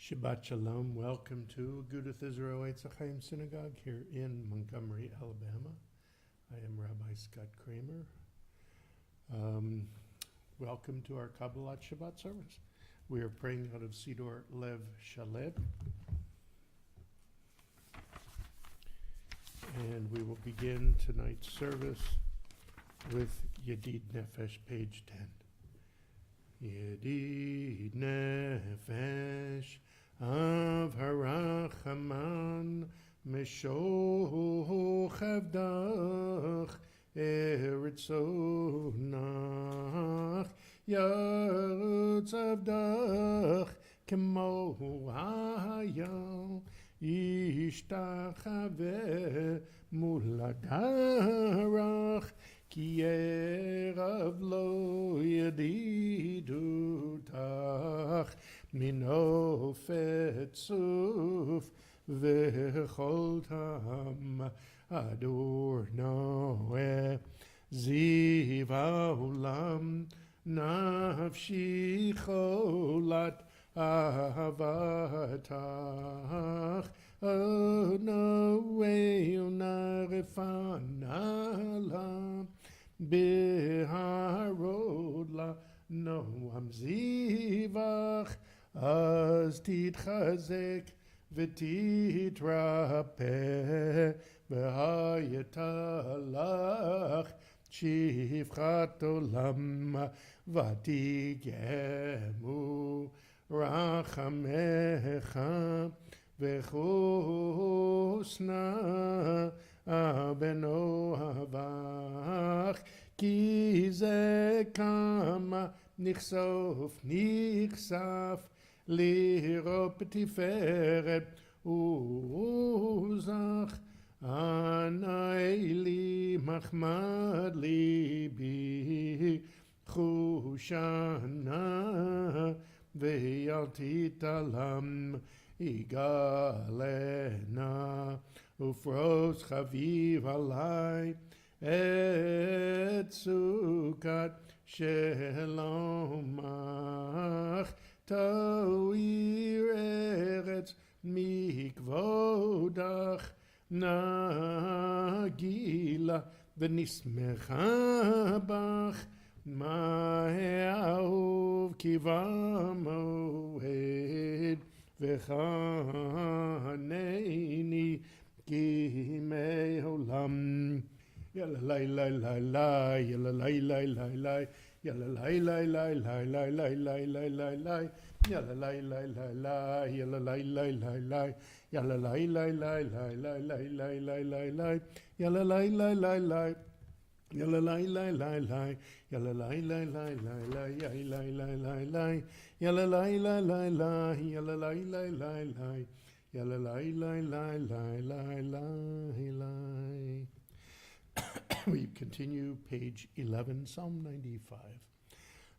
Shabbat Shalom. Welcome to Agudath Israel Etz Ahayem Synagogue here in Montgomery, Alabama. I am Rabbi Scott Kramer. Welcome to our Kabbalat Shabbat service. We are praying out of Sidor Lev Shaleb. And we will begin tonight's service with Yedid Nefesh, page 10. Yedid Nefesh Av Harachaman Meshoch Avdach Eritzonach Yotz Avdach Kemo Hayal Ishtachave Muladarach Ki Erav Lo Yedidutach Minofet Suf V'chol Tam Adornoe Ziv Haolam Nafshi Cholat Ahavatach Onoe Unarefana Beharod La Noam Zivach Az Titchazek V'titrape V'hayetalach Shifchat Olam V'tigemu Rachamecha V'chusna Benoavach Ki ze kama nichsof nichsaf liro petiferet uzach anayli machmad libi chushana ve'yalti talam igalena ufros chaviv alai et sukat shelomach to'ir eretz mikvodach nagila v'nismecha bach ma'ahuv kivamoed v'chaneni kimei olam. Yalla lay lay lay lay, yalla lay lay lay lay, yalla lay lay lay lay lay lay lay lay lay lay, yalla lay lay lay lay, yalla lay lay lay lay, yalla lay lay lay lay lay lay lay lay lay lay, yalla lay lay lay lay, yalla lay lay lay lay, yalla lay lay lay lay lay, lay lay lay lay lay, yalla lay lay lay lay, yalla lay lay lay lay, yalla lay lay lay lay lay lay lay. We continue page 11, Psalm 95.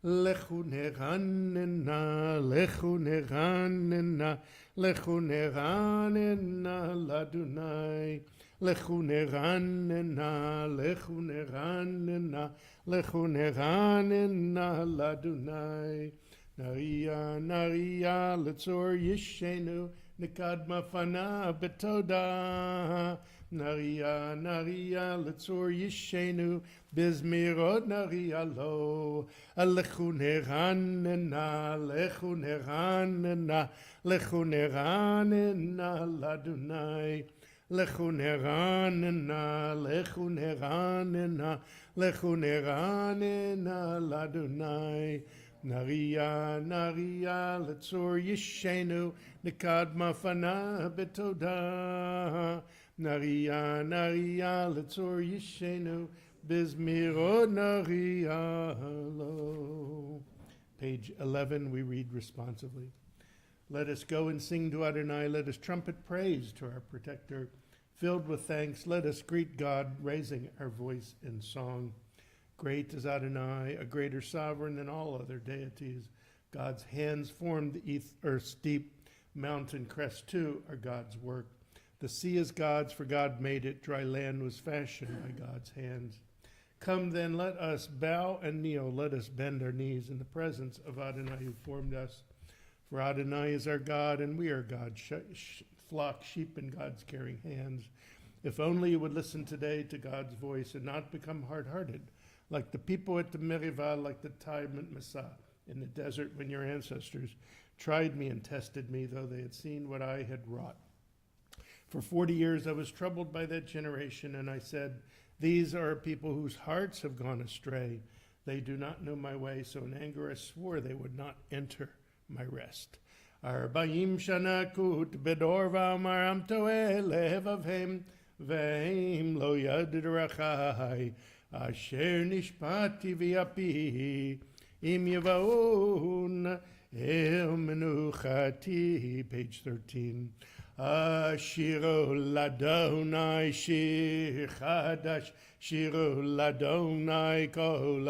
Lechu neranena, lechu neranena, lechu neranena ladunai. Lechu neranena, lechu neranena, lechu neranena ladunai. Naria, naria, letzor yishenu, nekad mafana betoda. Naria, naria, letzor yishenu, bizmirot naria lo. Lechu neranena, lechu neranena, lechu neranena ladunai. Lechu neranena, lechu neranena, lechu neranena ladunai. Naria, naria, letzor yishenu, nekad mafana betoda. Naria, naria, letzor yishenu, bizmirot naria lo. Page 11, we read responsively. Let us go and sing to Adonai. Let us trumpet praise to our protector. Filled with thanks, let us greet God, raising our voice in song. Great is Adonai, a greater sovereign than all other deities. God's hands formed the earth's deep. Mountain crests too are God's work. The sea is God's, for God made it. Dry land was fashioned by God's hands. Come then, let us bow and kneel. Let us bend our knees in the presence of Adonai who formed us. For Adonai is our God, and we are God's flock, sheep in God's caring hands. If only you would listen today to God's voice and not become hard-hearted, like the people at the Merivah, like the time at Massah in the desert when your ancestors tried me and tested me, though they had seen what I had wrought. For 40 years I was troubled by that generation, and I said, these are people whose hearts have gone astray. They do not know my way, so in anger I swore they would not enter my rest. 40 shana kut bedor v'amar toeh levavhem v'hem lo yad drachai asher nishpati v'yapi im yavaun el menuchati. Page 13. Shiro ladonai shir chadash, shiro ladonai kol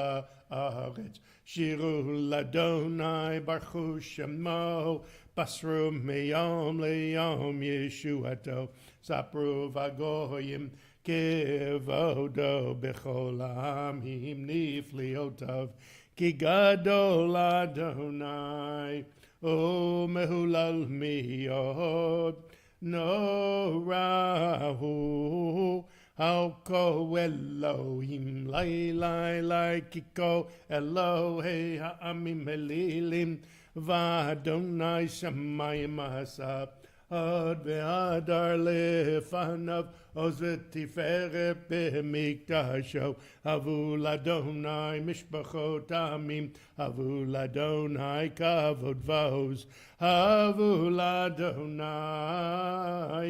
haaretz, shiro ladonai baruch shemo, basru meyom leyom yeshuato, sapru vagoyim kevodo bechol ha'amim nifliotav, ki gadol Adonai, o mehulal miyod. No rahu how ko Elohim lai kiko Elohe ha'amim elilim v'adonai shamayim hasab ad ve'adar lefanav oz v'tiferet b'mikdasho havul Adonai mishpachot amim havul Adonai kavod v'oz havul Adonai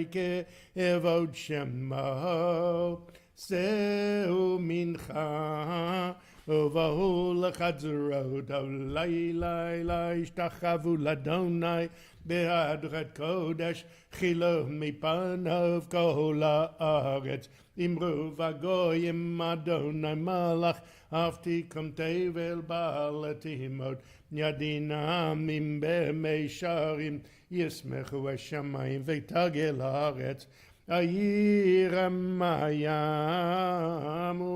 ke'evod shemo seu mincha uvahul chadzerot lai ishtachavu Adonai be'adrat kodesh chilo mipanav kol haaretz imru vagoyim Adonai malach aftikom tevel ba'alatimot yadinam im be'meisharim yismechu hashamayim v'tagel haaretz ayir mayamu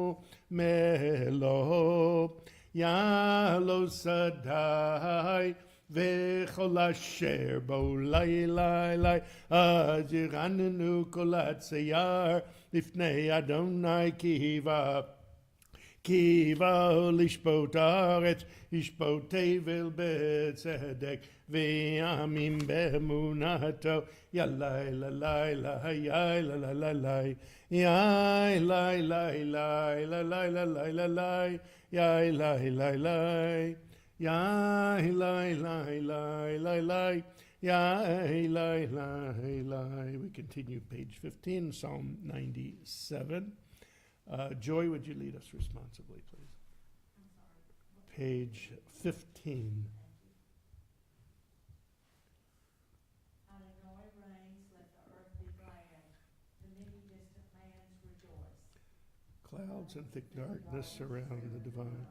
melo yalo sadai v'chol asher bo lai az yiranenu kol hatziyar lifnei Adonai kiva lishpot haaretz yishpot tevel betzedek v'yamim be'emunato yalai lalai yai lalai yai lai lalai lalai yai lai yai lai. We continue page 15, Psalm 97. Joy, would you lead us responsibly, please? Page 15. Adonai reigns, let the earth be glad, the many distant lands rejoice. Clouds and thick darkness surround the divine.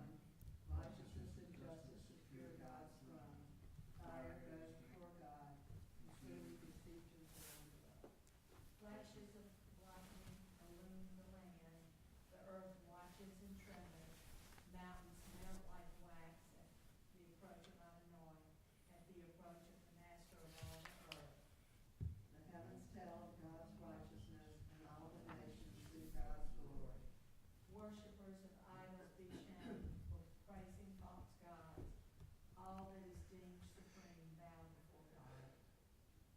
Righteousness and justice secure God's throne. Fire goes before God, and truly beseeches the Lord. Flashes of lightning illume the land, the earth watches and trembles, mountains melt like wax at the approach of Adonai, at the approach of the master of all the earth. The heavens tell of God's righteousness, and all the nations see God's glory. Worshippers of idols be shamed for praising false gods. All that is deemed supreme bow before God.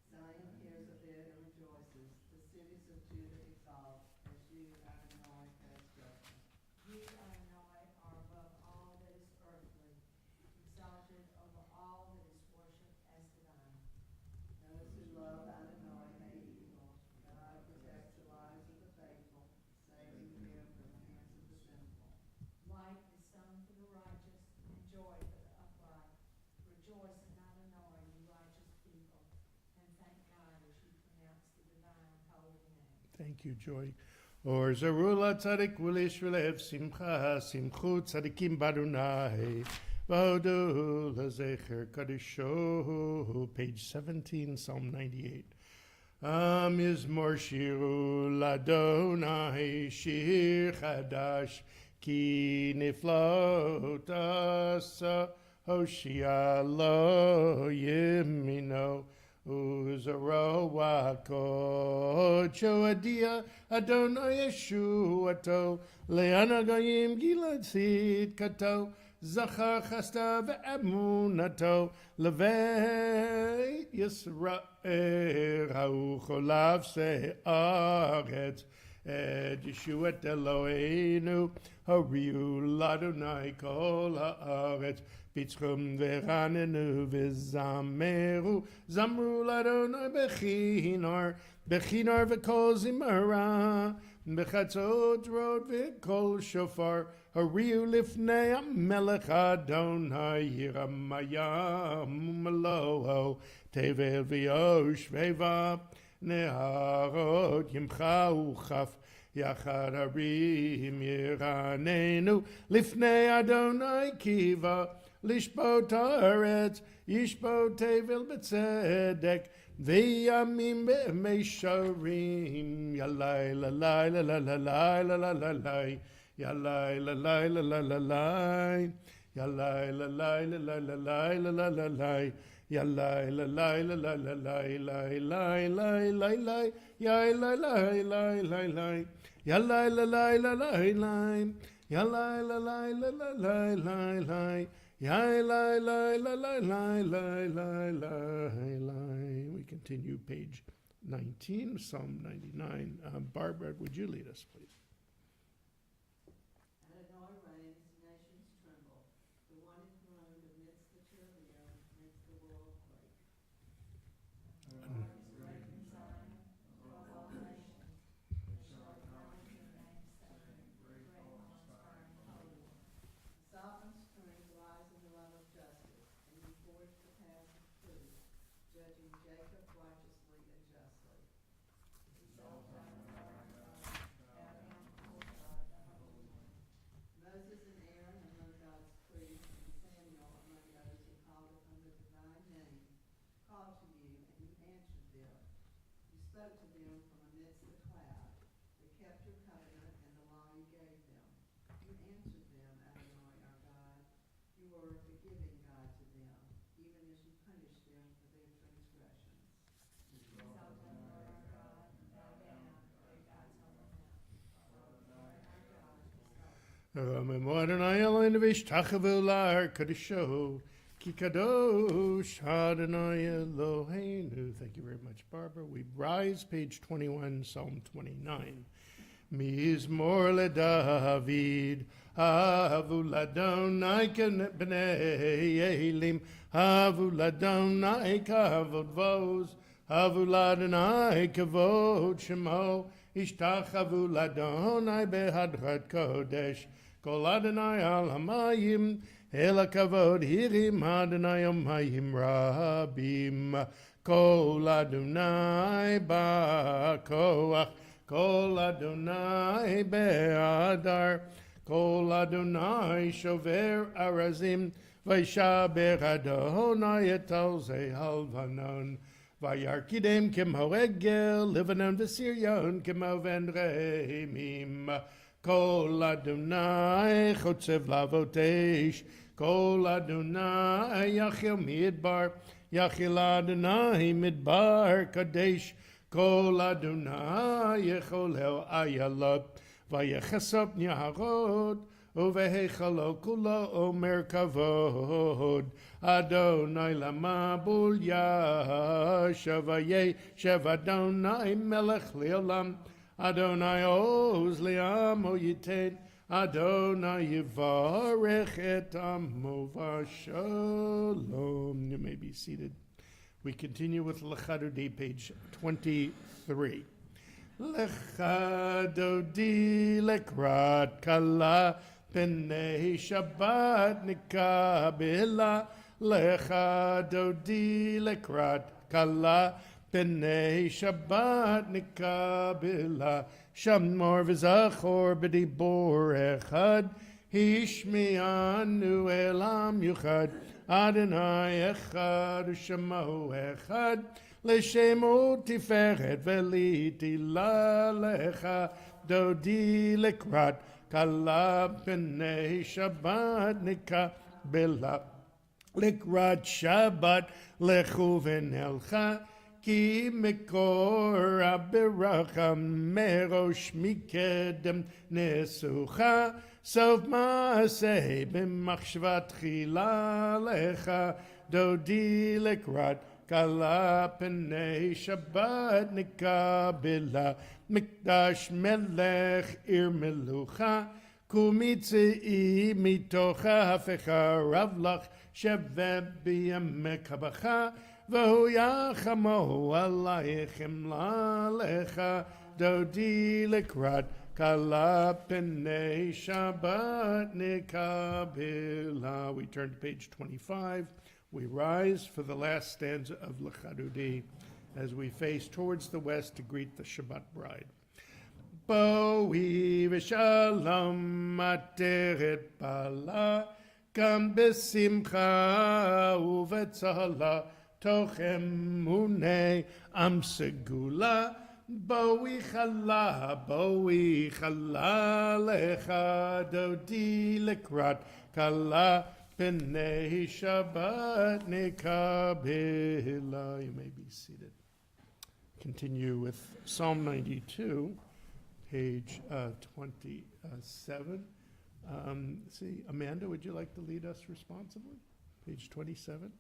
Zion hears of it and rejoices. The cities of Judah exalt, as you, Adonai, has spoken. You, Adonai, are above all that is earthly, exalted over all that is worshipped as divine. Those who love Adonai hate evil. God protects the lives of the faithful, saving them from the hands of the sinful. Light is sown for the righteous, and joy for the upright. Rejoice in Adonai, you righteous people, and thank God as you pronounce the divine holy name. Thank you, Joy. Or Zerula Tzadik Wulish V'lev Simcha Simchu Tzadikim Badunai V'hodu L'zecher Kadisho. Page 17, Psalm 98. Mizmor Shiru Ladonai Shir Chadash Ki Niflot Asa Hoshia lo yimino. Uzaro wako choadia Adonai Yeshuato Leana Goyim Gilad Sid Kato Zachar Chasta ve'emunato Levei Yisrael Ha'u Cholav Se'aretz Et Yeshuat Eloheinu Hariu Ladonai Kol Ha'aretz Bitzchum ve'ranenu v'zameru Zamru Ladonai bechinar Bechinar v'kol zimara Bechatzot rod v'kol shofar Hariu lifnei HaMelech Adonai Yiramayam Maloho Tevel v'yoshveva Neharot Yimcha uchaf Yachad harim yiranenu Lifnei Adonai kiva Lishbot haaretz Yishbot tevel b'tzedek V'yamim b'meisharim Yalai lalai lalai lalai lalai Yalai lalai lalai lalai Yalai lalai lalai lalai lalai Yalai lalai lalai lalai lalai lalai Yalai lalai lalai lalai Yalai lalai lalai lalai Yalai lalai lalai lalai Yalai lalai lalai. We continue page 19, Psalm 99. Barbara, would you lead us, please? Adonai reigns, nations tremble. The one enthroned amidst the cherubim makes the world quake. The Lord is great in Zion, above all nations. They shall acknowledge your name, saying, great awe-inspiring holy one. The sovereign strength lies in the love of justice, and you forge the paths of truth, judging Jacob righteously and justly. Exalt Adonai our God, bow down before God, the Holy One. Moses and Aaron among God's priests, and Samuel among those who called upon the divine name, called to you, and you answered them. You spoke to them from amidst the cloud. They kept your covenant and the law you gave them. You answered them, Adonai our God. You were a forgiving God to them, even as you punished them for their transgressions. Exalt Adonai our God, bow down, great God's holy mountain. Adonai our God is sovereign. Adonai Eloheinu v'ishtachavu la'ar kadisho ki kadosh Adonai Eloheinu. Thank you very much, Barbara. We rise, page 21, Psalm 29. Mizmor leDavid, havu ladonai b'nei Elim, havu ladonai kavod vos, havu ladonai kavod shemo, ishtachavu ladonai behadrat kodesh, kol Adonai al hamayim, el hakavod hirim Adonai hamayim rabim, kol Adonai ba'koach, Kol Adonai be'adar, Kol Adonai shover arazim, Vaishaber Adonai et alzei halvanon, Vayarkidem kemo egel, Livanon v'siryon kemo venreimim, Kol Adonai chotzev lavotesh, Kol Adonai yachil midbar, Yachil Adonai midbar kadesh, Kol Adonai yecholel ayalot, vayechesop niharot, uvehechalo kulo omer kavod. Adonai lamabul yashavaye, Adonai melech leolam. Adonai oz liam oyited, Adonai yivarech et amo vashalom. You may be seated. We continue with Lechadodi, page 23. Lechadodi lekrat kala p'nei Shabbat nikabela. Lechadodi lekrat kala p'nei Shabbat nikabela. Shamor v'zachor b'dibor echad, Hishmi'anu elam yuchad. Adonai echad u'shemo echad, l'shemo tiferet v'litila lecha dodi lekrat kala b'nei Shabbat nikabela. לקראת שבת לכו ונלכה, כי מקור הברכה מראש מקדם נסוכה, סוף מעשה במחשבה תחילה לך, דודי לקראת כלה פני שבת נקבלה, מקדש מלך עיר מלוכה, קומי צאי מתוך ההפכה, רב לך שווה בימי קבחה, והוא יחמו עלייך חמלה לך, דודי לקראת כלה פני שבת נקבלה. We turn to page 25. We rise for the last stanza of L'Chadudi as we face towards the west to greet the Shabbat bride. Boi v'shalom ateret bala, gam besimcha uvetzala, tochem munei am segula, boi chala lecha, dodi lekrat kala B'nei Shabbat nekabela. You may be seated. Continue with Psalm 92, page 27. See, Amanda, would you like to lead us responsibly? Page 27.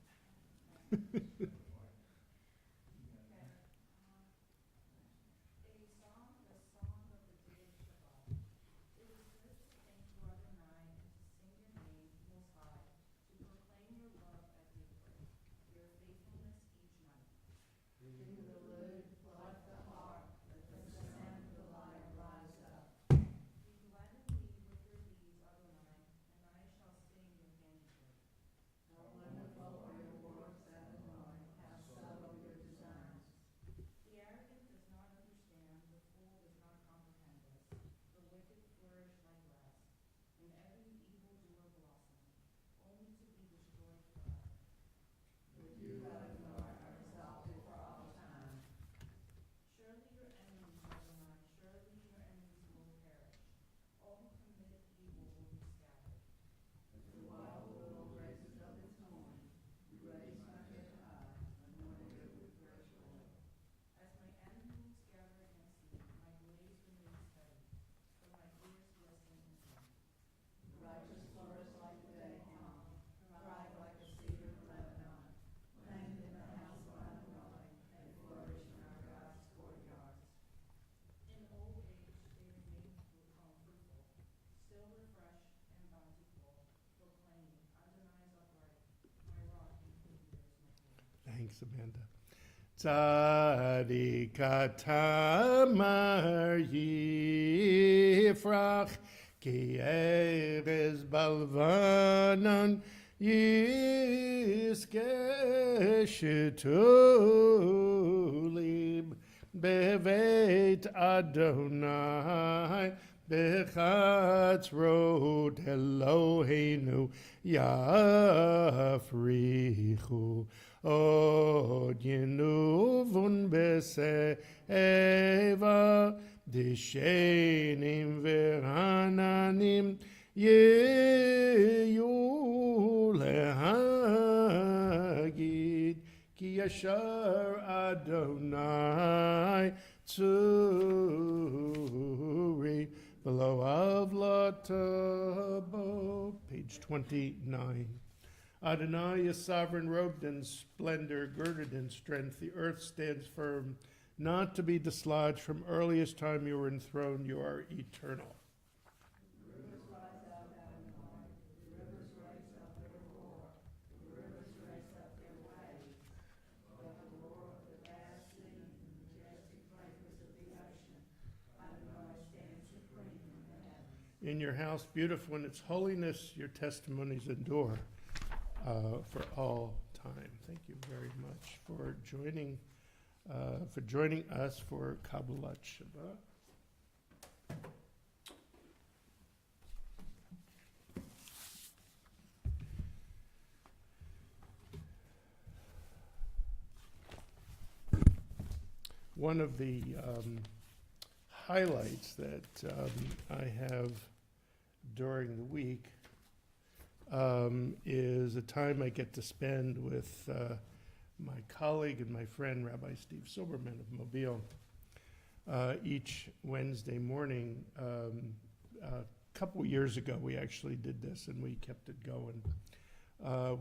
Thanks, Amanda. Tzadik tamar yifrach, ki erez balvanan yiskeshitulib, bevet Adonai, bechatzrot Eloheinu yafrichu. Od yenuvun beseva, dishenim verananim yeyu lehagid, ki yashar Adonai tzuri below avlatabo. Page 29. Adonai is sovereign, robed in splendor, girded in strength. The earth stands firm, not to be dislodged. From earliest time you were enthroned, you are eternal. The rivers rise up out of the north. The rivers raise up their roar. The rivers raise up their waves. But the roar of the vast sea and the majestic breakers of the ocean. Adonai stands supreme in the heavens. In your house, beautiful in its holiness, your testimonies endure for all time. Thank you very much for joining us for Kabbalat Shabbat. One of the highlights that I have during the week is a time I get to spend with my colleague and my friend, Rabbi Steve Silberman of Mobile. Each Wednesday morning, a couple years ago, we actually did this and we kept it going.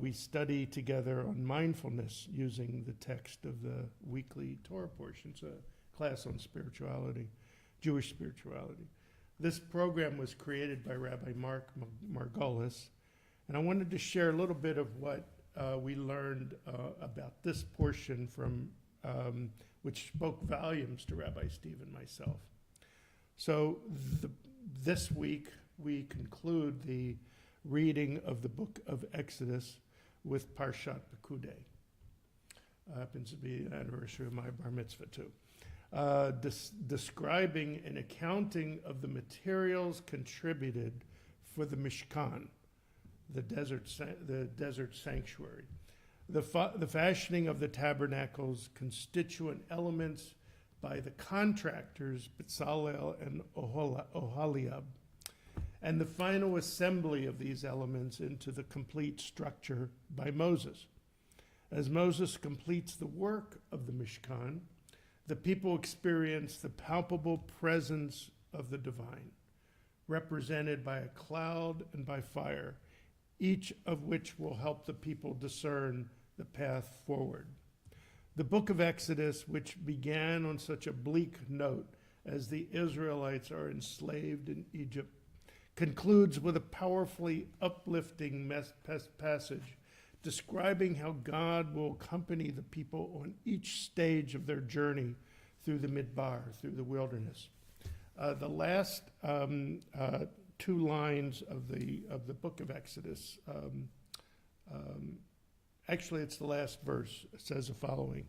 We study together on mindfulness using the text of the weekly Torah portion. It's a class on spirituality, Jewish spirituality. This program was created by Rabbi Mark Margolis, and I wanted to share a little bit of what we learned about this portion from which spoke volumes to Rabbi Steve and myself. So this week we conclude the reading of the book of Exodus with Parshat Pekudei. Happens to be the anniversary of my bar mitzvah too. Describing an accounting of the materials contributed for the Mishkan, the desert sanctuary, the fashioning of the tabernacle's constituent elements by the contractors Bezalel and Oholiab, and the final assembly of these elements into the complete structure by Moses. As Moses completes the work of the Mishkan, the people experience the palpable presence of the divine, represented by a cloud and by fire, each of which will help the people discern the path forward. The book of Exodus, which began on such a bleak note as the Israelites are enslaved in Egypt, concludes with a powerfully uplifting passage describing how God will accompany the people on each stage of their journey through the Midbar, through the wilderness. The last two lines of the book of Exodus, actually it's the last verse, it says the following: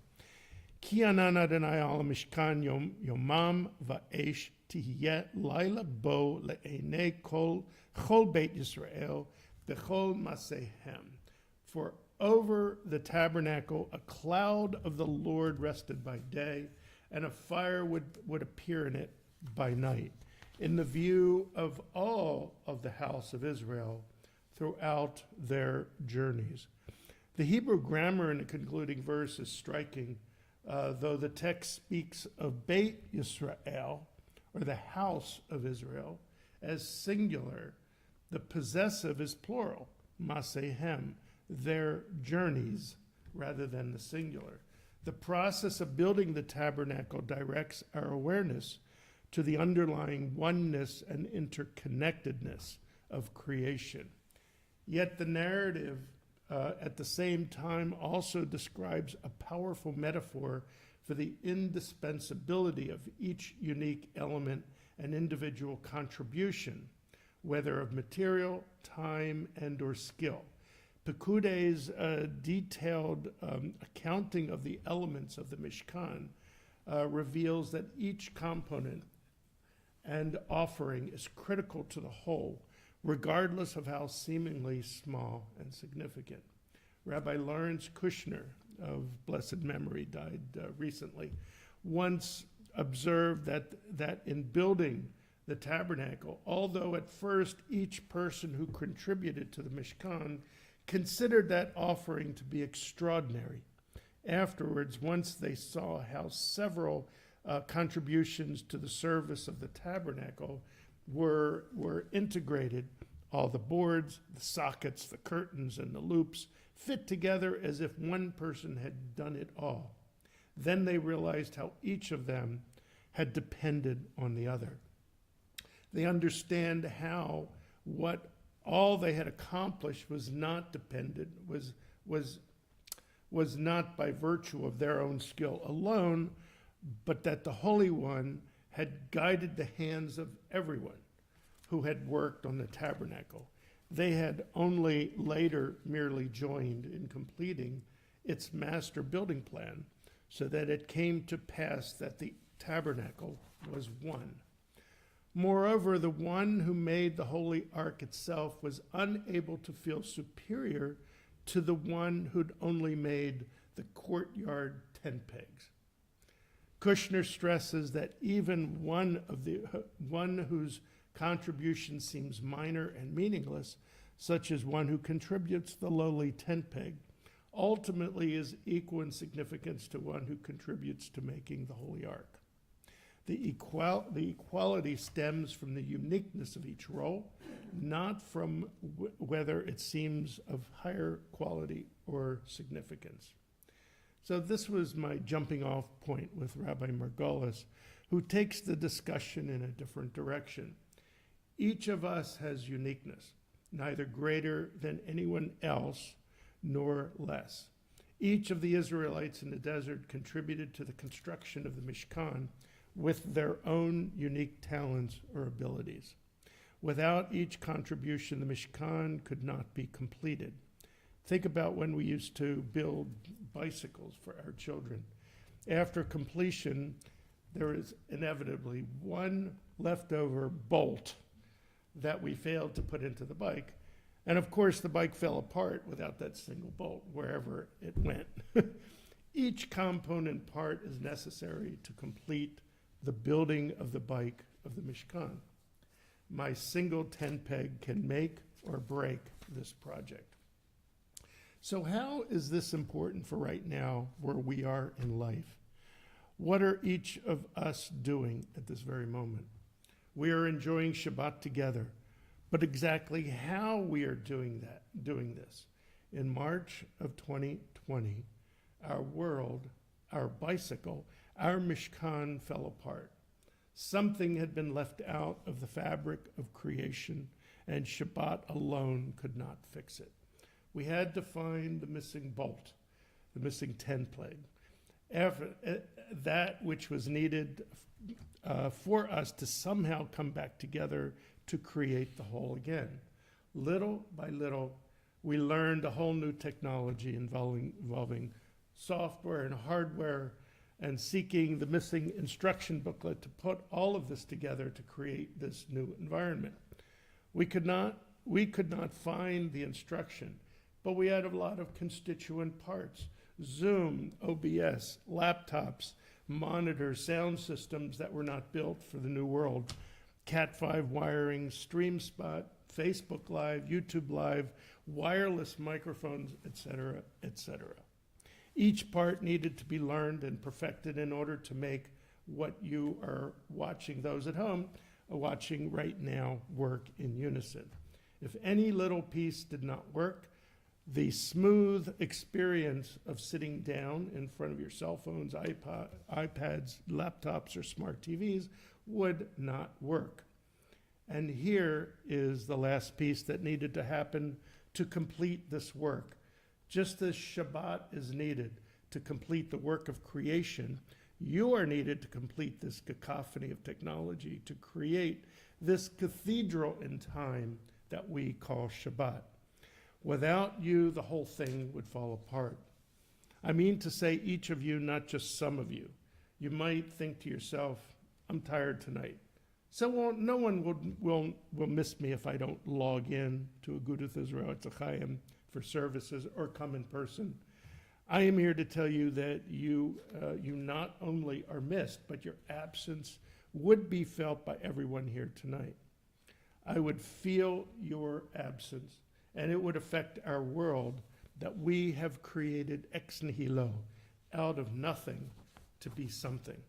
Ki anan Adonai al mishkan yomam va'esh tihiyeh laila bo le'enei chol beit Yisrael b'chol masehem. For over the tabernacle a cloud of the Lord rested by day, and a fire would appear in it by night, in the view of all of the house of Israel throughout their journeys. The Hebrew grammar in the concluding verse is striking, though the text speaks of Beit Yisrael, or the house of Israel, as singular. The possessive is plural, masehem, their journeys, rather than the singular. The process of building the tabernacle directs our awareness to the underlying oneness and interconnectedness of creation. Yet the narrative at the same time also describes a powerful metaphor for the indispensability of each unique element and individual contribution, whether of material, time, and or skill. Pekudei's detailed accounting of the elements of the Mishkan reveals that each component and offering is critical to the whole, regardless of how seemingly small and significant. Rabbi Lawrence Kushner, of blessed memory, died recently, once observed that in building the tabernacle, although at first each person who contributed to the Mishkan considered that offering to be extraordinary, afterwards, once they saw how several contributions to the service of the tabernacle were integrated, all the boards, the sockets, the curtains, and the loops fit together as if one person had done it all. Then they realized how each of them had depended on the other. They understand how what all they had accomplished was not dependent, was not by virtue of their own skill alone, but that the Holy One had guided the hands of everyone who had worked on the tabernacle. They had only later merely joined in completing its master building plan, so that it came to pass that the tabernacle was one. Moreover, the one who made the holy ark itself was unable to feel superior to the one who'd only made the courtyard tent pegs. Kushner stresses that even one whose contribution seems minor and meaningless such as one who contributes the lowly tent peg, ultimately is equal in significance to one who contributes to making the Holy Ark. The equality stems from the uniqueness of each role, not from whether it seems of higher quality or significance. So this was my jumping off point with Rabbi Margolis, who takes the discussion in a different direction. Each of us has uniqueness, neither greater than anyone else nor less. Each of the Israelites in the desert contributed to the construction of the Mishkan with their own unique talents or abilities. Without each contribution, the Mishkan could not be completed. Think about when we used to build bicycles for our children. After completion, there is inevitably one leftover bolt that we failed to put into the bike. And of course, the bike fell apart without that single bolt, wherever it went. Each component part is necessary to complete the building of the bike of the Mishkan. My single tent peg can make or break this project. So how is this important for right now where we are in life? What are each of us doing at this very moment? We are enjoying Shabbat together, but exactly how we are doing this. In March of 2020, our world, our bicycle, our Mishkan fell apart. Something had been left out of the fabric of creation, and Shabbat alone could not fix it. We had to find the missing bolt, the missing tent peg, that which was needed for us to somehow come back together to create the whole again. Little by little, we learned a whole new technology involving software and hardware, and seeking the missing instruction booklet to put all of this together to create this new environment. We could not find the instruction, but we had a lot of constituent parts: Zoom, OBS, laptops, monitors, sound systems that were not built for the new world, Cat5 wiring, StreamSpot, Facebook Live, YouTube Live, wireless microphones, etc., etc. Each part needed to be learned and perfected in order to make what you are watching, those at home are watching right now, work in unison. If any little piece did not work, the smooth experience of sitting down in front of your cell phones, iPads, laptops, or smart TVs would not work. And here is the last piece that needed to happen to complete this work. Just as Shabbat is needed to complete the work of creation, you are needed to complete this cacophony of technology, to create this cathedral in time that we call Shabbat. Without you, the whole thing would fall apart. I mean to say each of you, not just some of you. You might think to yourself, I'm tired tonight. So no one will miss me if I don't log in to Agudath Israel Etz Ahayem for services or come in person. I am here to tell you that you not only are missed, but your absence would be felt by everyone here tonight. I would feel your absence, and it would affect our world that we have created ex nihilo, out of nothing to be something.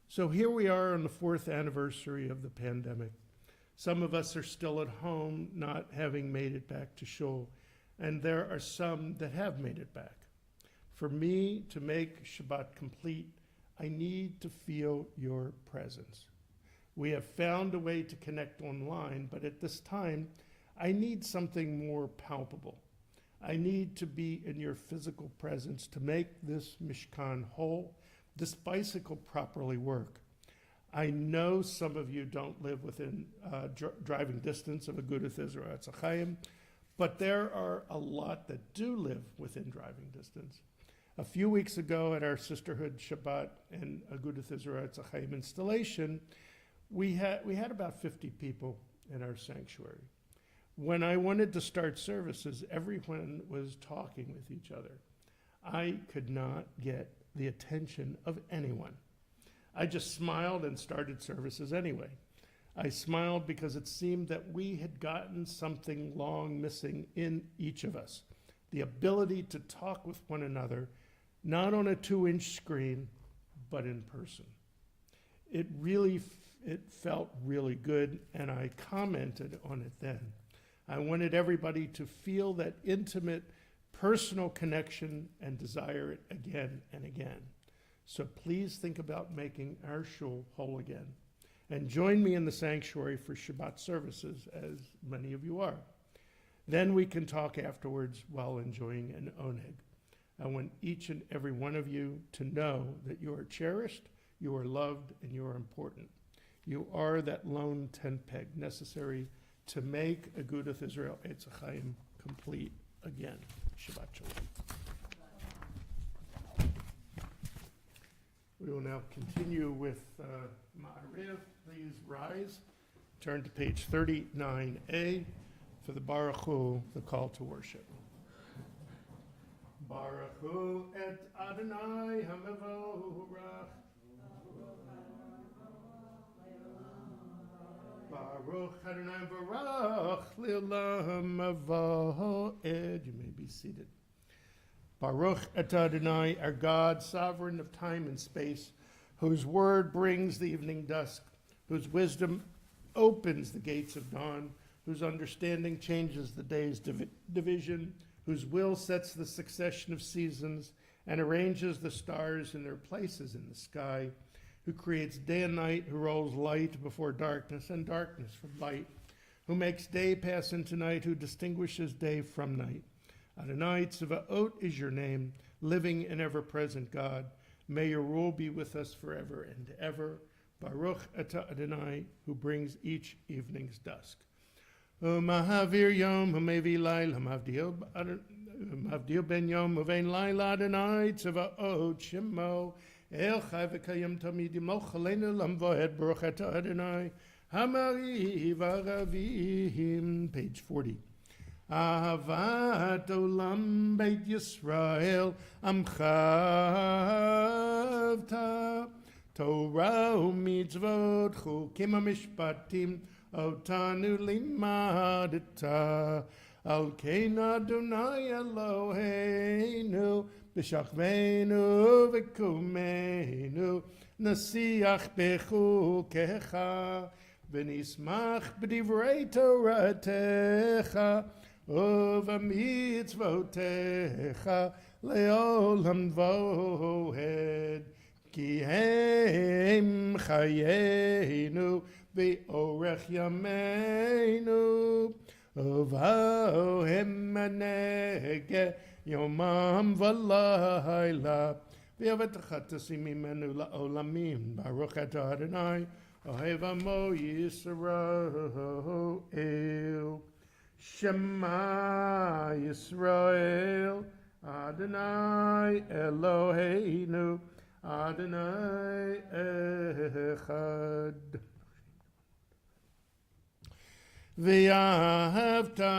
So here we are on the 4th anniversary of the pandemic. Some of us are still at home, not having made it back to shul, and there are some that have made it back. For me to make Shabbat complete, I need to feel your presence. We have found a way to connect online, but at this time, I need something more palpable. I need to be in your physical presence to make this Mishkan whole, this bicycle properly work. I know some of you don't live within driving distance of Agudath Israel Etz Ahayem, but there are a lot that do live within driving distance. A few weeks ago at our Sisterhood Shabbat and Agudath Israel Etz Ahayem installation, we had about 50 people in our sanctuary. When I wanted to start services, everyone was talking with each other. I could not get the attention of anyone. I just smiled and started services anyway. I smiled because it seemed that we had gotten something long missing in each of us. The ability to talk with one another, not on a 2-inch screen, but in person. It felt really good, and I commented on it then. I wanted everybody to feel that intimate, personal connection and desire it again and again. So please think about making our shul whole again. And join me in the sanctuary for Shabbat services, as many of you are. Then we can talk afterwards while enjoying an oneg. I want each and every one of you to know that you are cherished, you are loved, and you are important. You are that lone tent peg necessary to make Agudath Israel Etz Ahayem complete again. Shabbat Shalom. We will now continue with Ma'ariv. Please rise. Turn to page 39a for the Baruch Hu, the call to worship. Baruch Hu et Adonai HaMevorach. Baruch Adonai Barach Le'olam Avoed. You may be seated. Baruch et Adonai, our God, sovereign of time and space, whose word brings the evening dusk, whose wisdom opens the gates of dawn, whose understanding changes the day's division, whose will sets the succession of seasons and arranges the stars in their places in the sky, who creates day and night, who rolls light before darkness and darkness from light, who makes day pass into night, who distinguishes day from night. Adonai Tzvaot is your name, living and ever-present God. May your rule be with us forever and ever. Baruch Atah Adonai, who brings each evening's dusk. Mahavir Yom, Hamevi Lail, Hamavdil Ben Yom, Uvein Laila Adonai Tzvaot Shemo. El Chai V'Kayim Tamid Yimloch Aleinu Lamvoed Baruch Atah Adonai Hamari Varavim. Page 40. Ahavat Olam Beit Yisrael Amchavta Torah U'Mitzvot Chukim HaMishpatim Otanu Limadta Al Kein Adonai Eloheinu B'shachvenu v'kumenu nasiach bechukecha v'nismach b'divrei Toratecha uv'mitzvotecha le'olam vohed ki hem chayenu v'orech yameinu uvohem manege Yomam v'layla v'yavetcha tasim mimenu la'olamim Baruch Atah Adonai Ohev Amo Yisrael Shema Yisrael Adonai Eloheinu Adonai Echad V'yahavta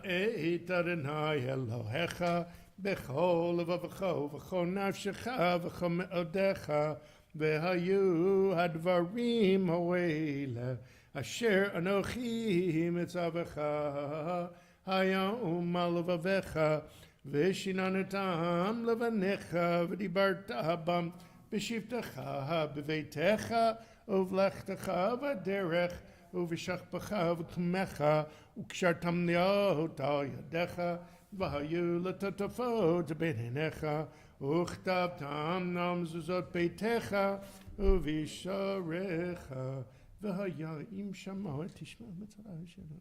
et Adonai Elohecha b'chol levavecha v'chol nafshecha v'chol me'odecha v'hayu hadvarim ha'oela asher anochi mitzavecha hayom al levavecha v'shinanatam levanecha v'dibarta bam b'shivtecha b'veitecha uvlechtecha v'derech Uvishachpacha v'kmecha ukshartam niot al yadecha v'hayu l'tatafot b'neinecha uchtabtam nam zuzot beitecha uvisharecha v'haya im shama tishma mitzvah shelo.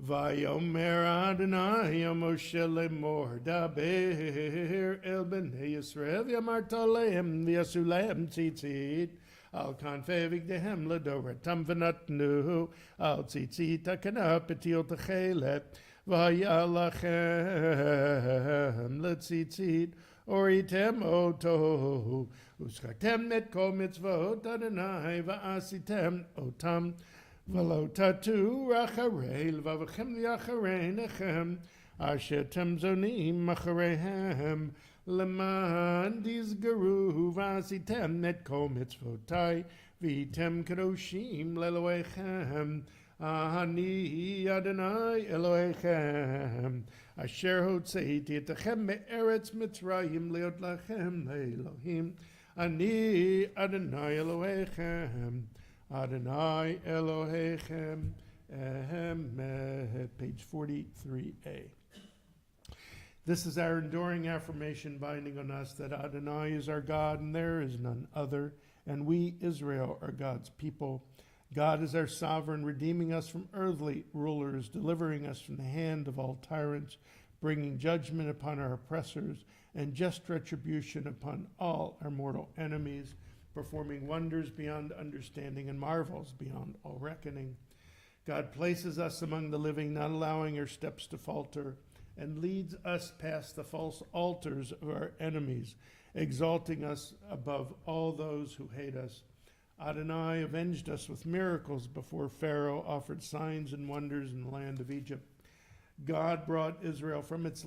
Vayomer Adonai Moshe lemor daber el bnei Yisrael v'yamarta lehem v'yasu lehem tzitzit al kanfei v'gdehem ledoratam v'natnu al tzitzit hakana petil techelet vayalachem letzitzit oritem oto uskaktem et kol mitzvot Adonai va'asitem otam v'lo tatu racharei levavachem liacharei nechem asher temzonim machareihem leman dizgaru v'asitem et kol mitzvotai v'item kadoshim leloechem Ani Adonai Elohechem Asher hotzeiti etachem me'eretz Mitzrayim leot lachem Elohim Ani Adonai Elohechem Adonai Elohechem page 43a. This is our enduring affirmation binding on us that Adonai is our God and there is none other, and we, Israel, are God's people. God is our sovereign, redeeming us from earthly rulers, delivering us from the hand of all tyrants, bringing judgment upon our oppressors, and just retribution upon all our mortal enemies, performing wonders beyond understanding and marvels beyond all reckoning. God places us among the living, not allowing our steps to falter, and leads us past the false altars of our enemies, exalting us above all those who hate us. Adonai avenged us with miracles before Pharaoh offered signs and wonders in the land of Egypt. God brought Israel from its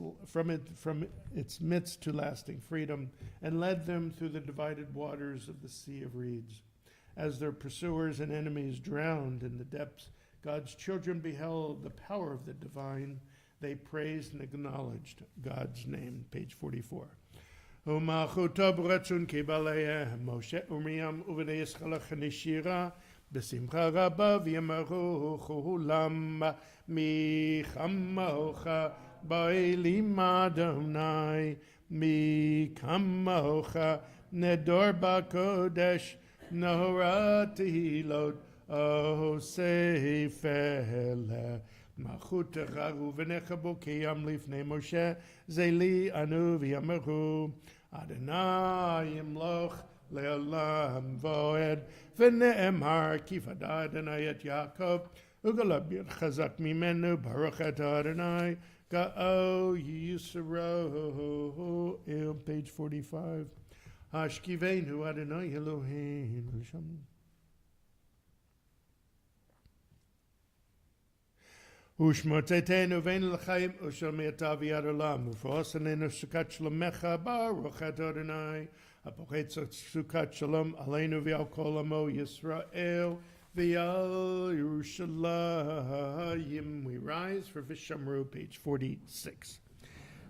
midst to lasting freedom and led them through the divided waters of the Sea of Reeds. As their pursuers and enemies drowned in the depths, God's children beheld the power of the divine. They praised and acknowledged God's name. Page 44. ומלכותו ברצון קיבליהם משה ומרים ובני ישראל נשירה בשמחה רבה ויאמרו כולם מי כמוך באלים אדוני מי כמוך נדור בקודש נורא תהילות אוסף אלה מלכותך ובניך בוקיים לפני משה זה לי אנו ויאמרו אדוני ימלוך לעולם ועד ונאמר כי פדה אדוני את יעקב וגלביר חזק ממנו ברוך אתה אדוני גאו ישרו. page 45. השכיבנו אדוני אלוהינו לשם. ושמוצאתנו ואין לחיים ושלמייתה ויד עולם ופרוסננו סוכת שלומך ברוך אתה אדוני הפוחת סוכת שלום עלינו ועל כל עמו ישראל ועל ירושלים. We rise for Vishamru, page 46.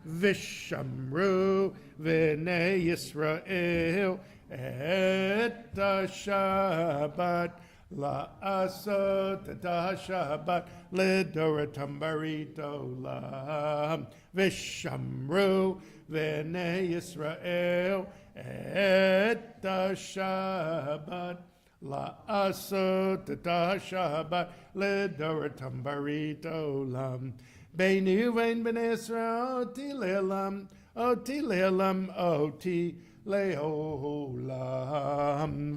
Vishamru v'nei Yisrael et השבת לעשות את השבת לדורתם ברית עולם. ושמרו בני ישראל את השבת לעשות את השבת לדורתם ברית עולם. ביני ובין בני ישראל אותי לעולם, אותי לעולם, אותי לעולם.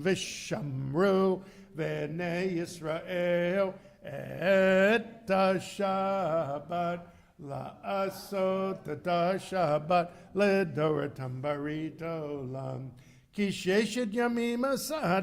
ושמרו בני ישראל את השבת לעשות את השבת לדורתם ברית עולם. כי ששת ימים עשה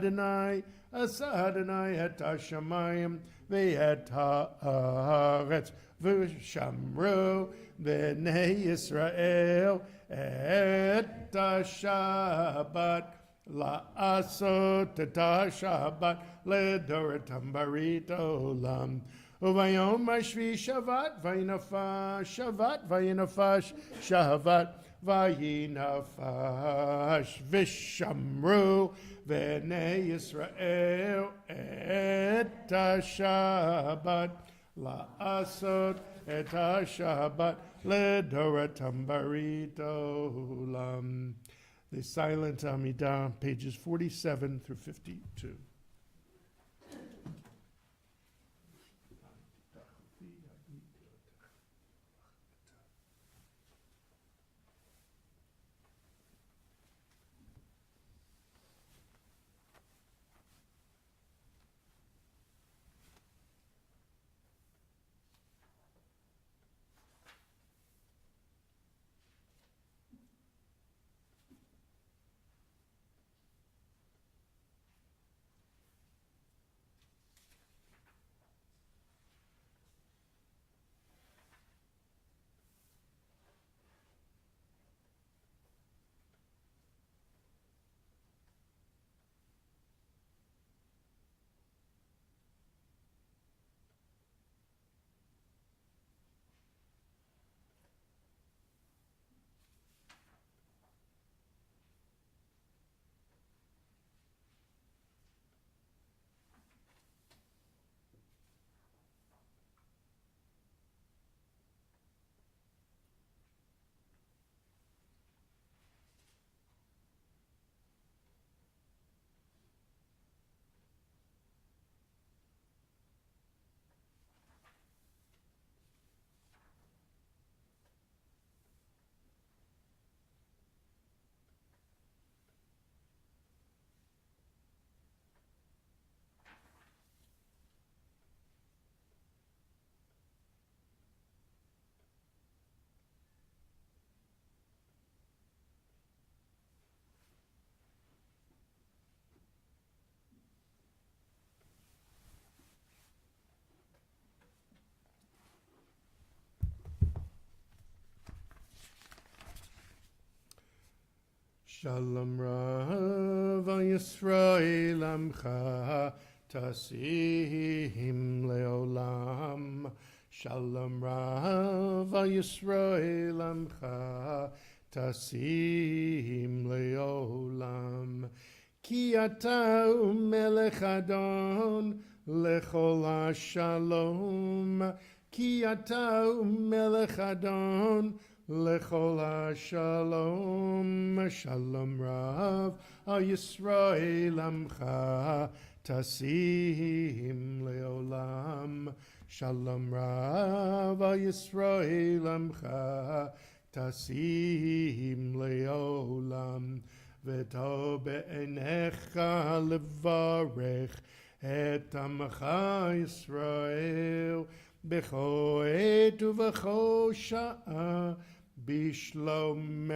אדוני את השמיים ואת הארץ ושמרו בני ישראל את השבת לעשות את השבת לדורתם ברית עולם. וביום השביעי שבת וינפש שבת וינפש שבת וינפש. ושמרו בני ישראל את השבת לעשות את השבת לדורתם ברית עולם. The silent Amidah, pages 47 through 52. Shalom Rav Yisrael Amcha Tasim Leolam. Shalom Rav Yisrael Amcha Tasim Leolam. Ki ata Melech Adon Lechol HaShalom. Ki ata Melech Adon Lechol HaShalom. Shalom Rav Yisrael Amcha Tasim Leolam. Shalom Rav Yisrael Amcha Tasim Leolam. V'to be'enecha levarech et amcha Yisrael b'cho et u'v'cho sha'a b'shlomecha.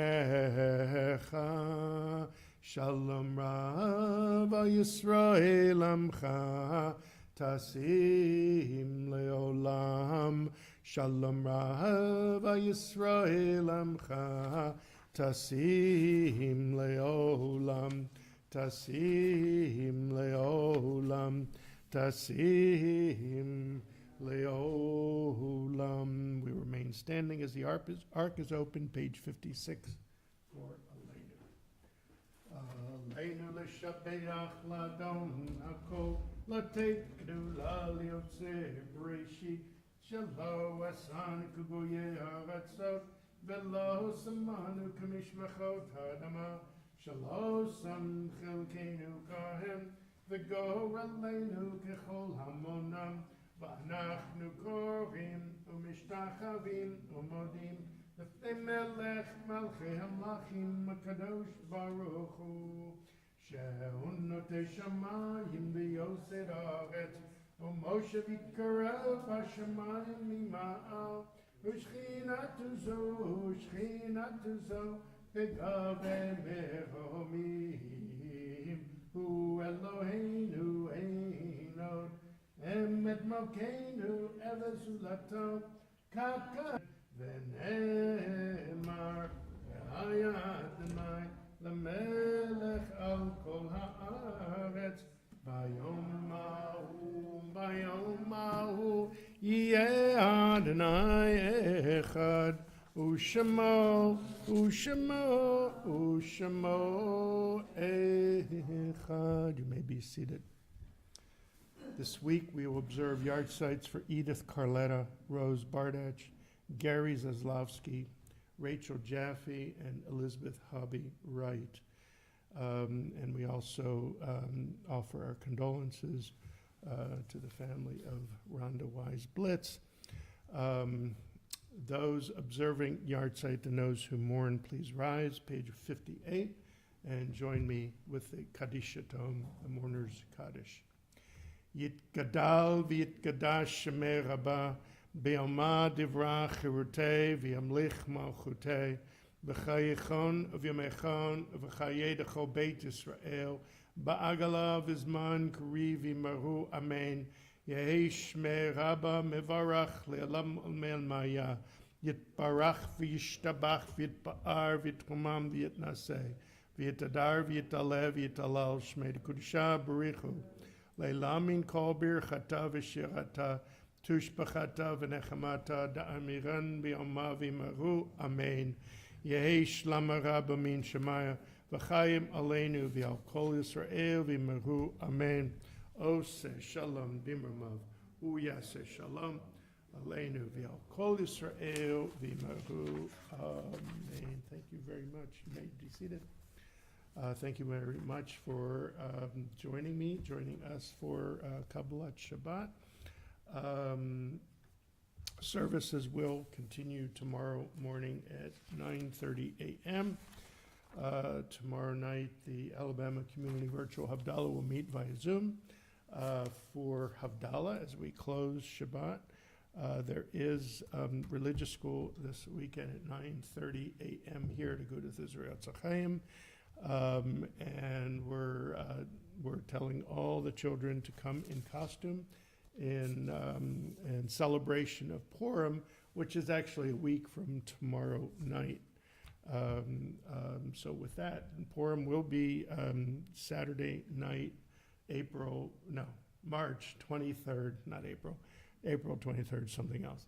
Shalom Rav Yisrael Amcha Tasim Leolam. Shalom Rav Yisrael Amcha Tasim Leolam. Tasim Leolam. Tasim Leolam. We remain standing as the ark is open, page 56 for Aleinu l'shabeach l'adon hakol l'teit gdula liyotzeh b'reshit shelo asan kugoyeh haratzot v'lo samanu k'mishmachot ha'adama shelo sam chelkeinu kahem v'gor aleinu k'chol hamonam v'anachnu korim u'mishtachavim u'modim L'fnei melech malchei hamlachim hakadosh baruch hu shehu notei shamayim v'yosed haaretz u'moshe v'yikarev hashamayim mima'al u'shchinatu zo v'gavei meromim hu Eloheinu einod emet malkeinu eves ulato kaka ונאמר והיה אדוני למלך על כל הארץ ביום ההוא יהיה אדוני אחד ושמו אחד. You may be seated. This week we will observe yard sites for Edith Carletta, Rose Bardach, Gary Zaslavsky, Rachel Jaffe, and Elizabeth Hobby Wright. And we also offer our condolences to the family of Rhonda Wise Blitz. Those observing yard site and those who mourn, please rise, page 58, and join me with the Kaddish Tom, the mourner's Kaddish. Yitgadal v'yitgadash shemei rabah Be'oma divra chirutei v'yamlich malchutei v'chayichon v'yamechon v'chayedecho beit Yisrael ba'agala v'zman kari v'maru amen yehi shmei rabba mevarach le'alam olmel maya yitbarach v'yishtabach v'yitpa'ar v'yitchumam v'yitnaseh v'yitadar v'yitaleh v'yitalal shmei dekudisha barichu le'lamin kol birchata v'shirata Tushbachata v'nechamata da'amiran bi'oma v'maru amen. Yehi shlama rabba min shemaya v'chayim aleinu v'al kol Yisrael v'maru amen. Oseh shalom b'imramav uyaseh shalom aleinu v'al kol Yisrael v'maru amen. Thank you very much. You may be seated. Thank you very much for joining us for Kabbalat Shabbat. Services will continue tomorrow morning at 9:30 a.m. Tomorrow night, the Alabama Community Virtual Havdalah will meet via Zoom for Havdalah as we close Shabbat. There is religious school this weekend at 9:30 a.m. here at Agudath Israel Etz Ahayem. And we're telling all the children to come in costume in celebration of Purim, which is actually a week from tomorrow night. So with that, Purim will be Saturday night, March 23rd, not April, April 23rd, something else.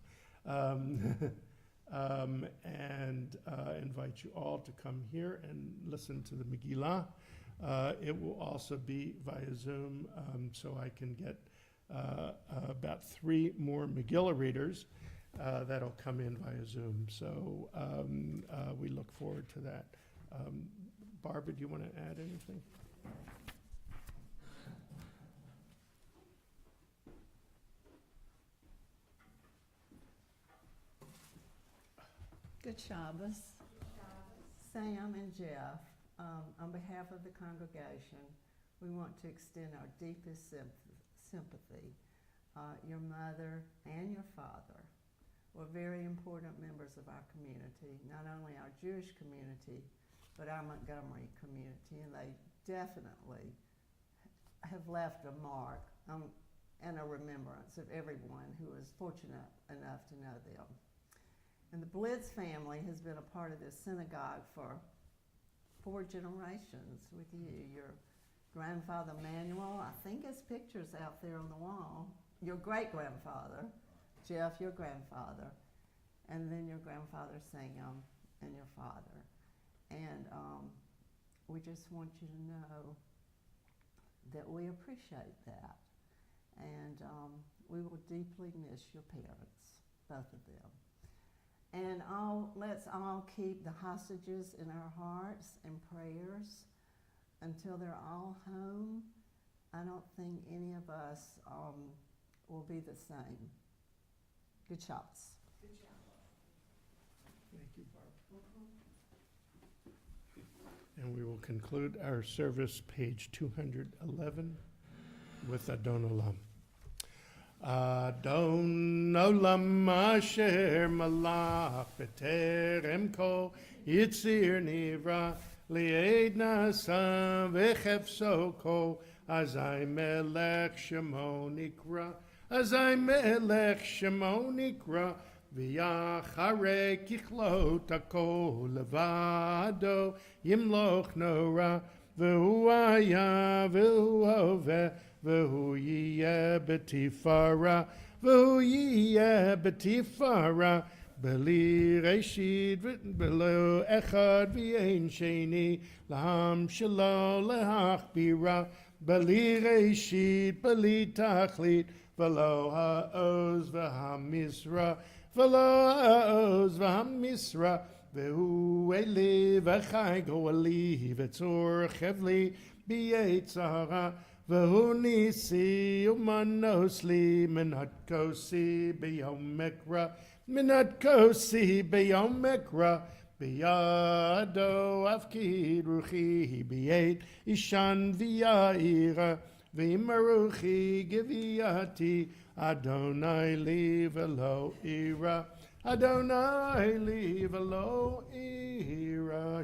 And invite you all to come here and listen to the Megillah. It will also be via Zoom, so I can get about 3 more Megillah readers that'll come in via Zoom. So we look forward to that. Barbara, do you want to add anything? Good Shabbos. Sam and Jeff, on behalf of the congregation, we want to extend our deepest sympathy. Your mother and your father were very important members of our community, not only our Jewish community, but our Montgomery community, and they definitely have left a mark and a remembrance of everyone who was fortunate enough to know them. And the Blitz family has been a part of this synagogue for 4 generations with you. Your grandfather Manuel, I think his picture's out there on the wall. Your great-grandfather, Jeff, your grandfather, and then your grandfather Sam and your father. And we just want you to know that we appreciate that. And we will deeply miss your parents, both of them. And let's all keep the hostages in our hearts and prayers until they're all home. I don't think any of us will be the same. Good Shabbos. Good job. Thank you, Barbara. And we will conclude our service, page 211, with Adon Olam. Adon Olam asher malach b'terem kol yitzir nivra li'ed nasa v'chefso kol azay melech shemo nikra azay melech shemo nikra v'yacharei kichlot hakol levado yimloch nora v'hu haya v'hu hoveh V'hu yiyeh b'tifara, v'hu yiyeh b'tifara, b'li reshid v'lo echad v'yein sheni, l'ham shelo l'hachbira, b'li reshid b'li tachlit, v'lo ha'oz v'hamisra, v'lo ha'oz v'hamisra, v'hu eli v'chai go'eli v'tzor chevli b'yetz hara, V'hu nisi umanosli minat kosi b'yom mekra, minat kosi b'yom mekra, b'yado afkid ruchi b'yet ishan v'ya'ira, v'imaruchi giviyati, Adonai li v'lo ira, Adonai li v'lo ira.